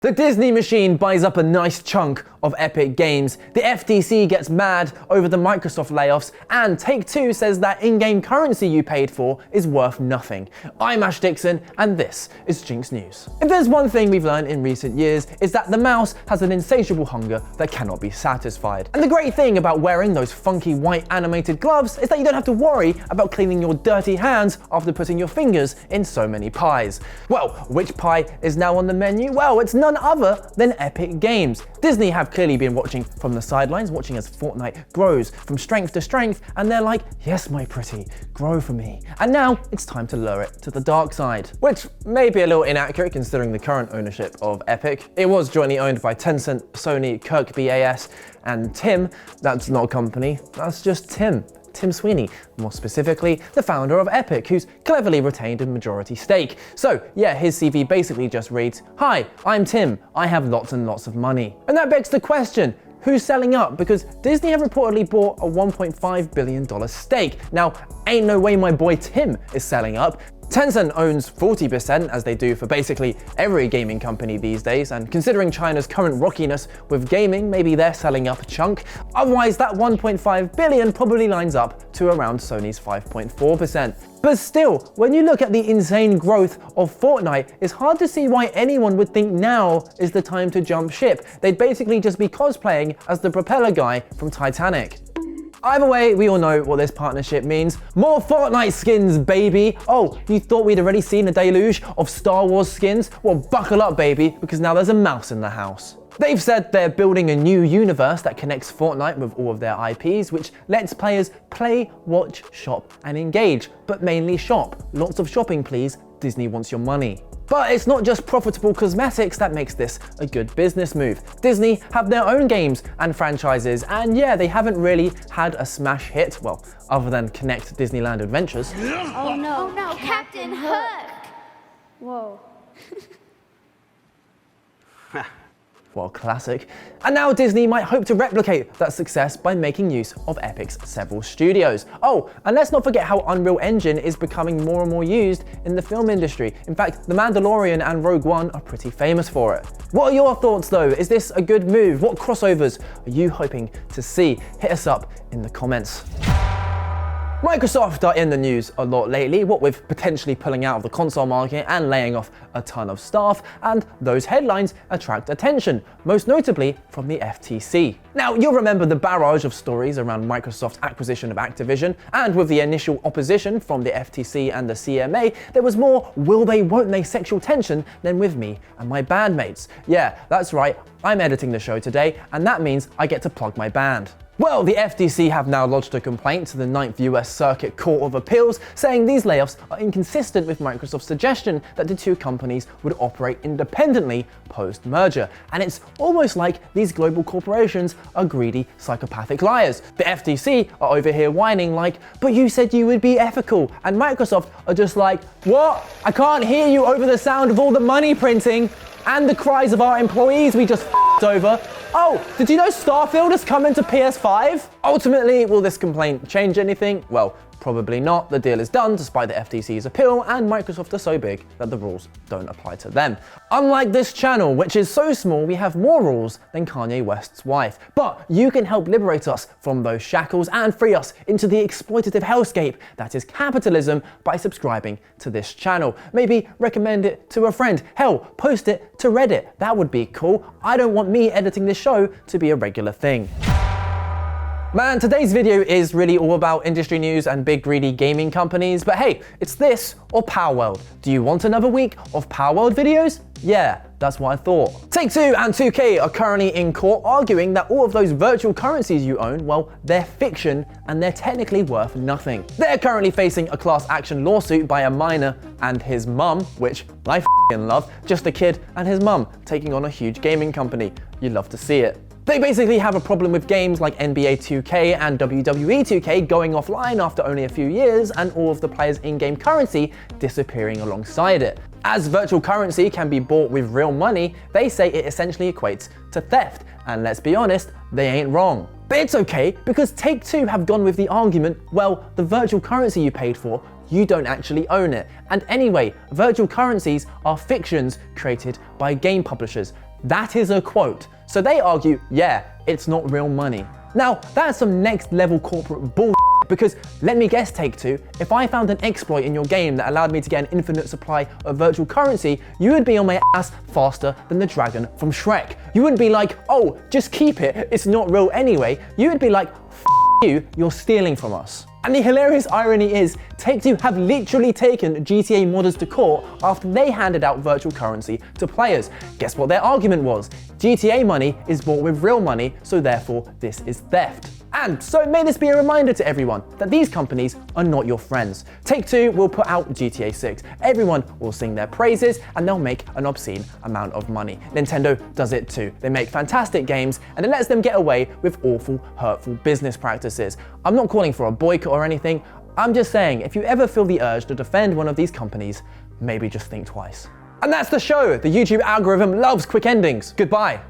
The Disney machine buys up a nice chunk of Epic Games, the FTC gets mad over the Microsoft layoffs, and Take-Two says that in-game currency you paid for is worth nothing. I'm Ash Dixon, and this is GINX News. If there's one thing we've learned in recent years, is that the mouse has an insatiable hunger that cannot be satisfied. And the great thing about wearing those funky white animated gloves is that you don't have to worry about cleaning your dirty hands after putting your fingers in so many pies. Well, which pie is now on the menu? Well, it's none other than Epic Games. Disney have clearly been watching from the sidelines, watching as Fortnite grows from strength to strength, and they're like, yes, my pretty, grow for me. And now it's time to lure it to the dark side. Which may be a little inaccurate considering the current ownership of Epic. It was jointly owned by Tencent, Sony, Kirk BAS, and Tim. That's not a company, that's just Tim Sweeney, more specifically, the founder of Epic, who's cleverly retained a majority stake. So yeah, his CV basically just reads, "Hi, I'm Tim, I have lots and lots of money." And that begs the question, who's selling up? Because Disney have reportedly bought a $1.5 billion stake. Now, ain't no way my boy Tim is selling up. Tencent owns 40%, as they do for basically every gaming company these days, and considering China's current rockiness with gaming, maybe they're selling up a chunk. Otherwise, that 1.5 billion probably lines up to around Sony's 5.4%. But still, when you look at the insane growth of Fortnite, it's hard to see why anyone would think now is the time to jump ship. They'd basically just be cosplaying as the propeller guy from Titanic. Either way, we all know what this partnership means. More Fortnite skins, baby! Oh, you thought we'd already seen a deluge of Star Wars skins? Well, buckle up, baby, because now there's a mouse in the house. They've said they're building a new universe that connects Fortnite with all of their IPs, which lets players play, watch, shop, and engage. But mainly shop. Lots of shopping, please. Disney wants your money. But it's not just profitable cosmetics that makes this a good business move. Disney have their own games and franchises, and yeah, they haven't really had a smash hit, well, other than Connect Disneyland Adventures. Oh no, Captain Hook! Whoa. What a classic. And now Disney might hope to replicate that success by making use of Epic's several studios. Oh, and let's not forget how Unreal Engine is becoming more and more used in the film industry. In fact, The Mandalorian and Rogue One are pretty famous for it. What are your thoughts though? Is this a good move? What crossovers are you hoping to see? Hit us up in the comments. Microsoft are in the news a lot lately, what with potentially pulling out of the console market and laying off a ton of staff, and those headlines attract attention, most notably from the FTC. Now, you'll remember the barrage of stories around Microsoft's acquisition of Activision, and with the initial opposition from the FTC and the CMA, there was more will they won't they sexual tension than with me and my bandmates. Yeah, that's right, I'm editing the show today, and that means I get to plug my band. Well, the FTC have now lodged a complaint to the 9th US Circuit Court of Appeals, saying these layoffs are inconsistent with Microsoft's suggestion that the two companies would operate independently post-merger. And it's almost like these global corporations are greedy, psychopathic liars. The FTC are over here whining like, but you said you would be ethical. And Microsoft are just like, what? I can't hear you over the sound of all the money printing and the cries of our employees we just f***ed over. Oh, did you know Starfield has come into PS5? Ultimately, will this complaint change anything? Well, probably not. The deal is done despite the FTC's appeal, and Microsoft are so big that the rules don't apply to them. Unlike this channel, which is so small we have more rules than Kanye West's wife. But you can help liberate us from those shackles and free us into the exploitative hellscape that is capitalism by subscribing to this channel. Maybe recommend it to a friend. Hell, post it to Reddit. That would be cool. I don't want me editing this show to be a regular thing. Man, today's video is really all about industry news and big greedy gaming companies, but hey, it's this or Power World. Do you want another week of Power World videos? Yeah, that's what I thought. Take-Two and 2K are currently in court arguing that all of those virtual currencies you own, well, they're fiction and they're technically worth nothing. They're currently facing a class action lawsuit by a minor and his mum, which I f***ing love, just a kid and his mum taking on a huge gaming company. You'd love to see it. They basically have a problem with games like NBA 2K and WWE 2K going offline after only a few years and all of the players' in-game currency disappearing alongside it. As virtual currency can be bought with real money, they say it essentially equates to theft, and let's be honest, they ain't wrong. But it's okay, because Take-Two have gone with the argument, well, the virtual currency you paid for, you don't actually own it. And anyway, virtual currencies are fictions created by game publishers. That is a quote. So they argue, yeah, it's not real money. Now, that's some next level corporate bull, because let me guess, Take-Two, if I found an exploit in your game that allowed me to get an infinite supply of virtual currency, you would be on my ass faster than the dragon from Shrek. You wouldn't be like, oh, just keep it, it's not real anyway. You would be like, F you, you're stealing from us. And the hilarious irony is, Take-Two have literally taken GTA modders to court after they handed out virtual currency to players. Guess what their argument was? GTA money is bought with real money, so therefore this is theft. And so may this be a reminder to everyone that these companies are not your friends. Take-Two will put out GTA 6, everyone will sing their praises, and they'll make an obscene amount of money. Nintendo does it too. They make fantastic games, and it lets them get away with awful, hurtful business practices. I'm not calling for a boycott or anything, I'm just saying, if you ever feel the urge to defend one of these companies, maybe just think twice. And that's the show. The YouTube algorithm loves quick endings. Goodbye.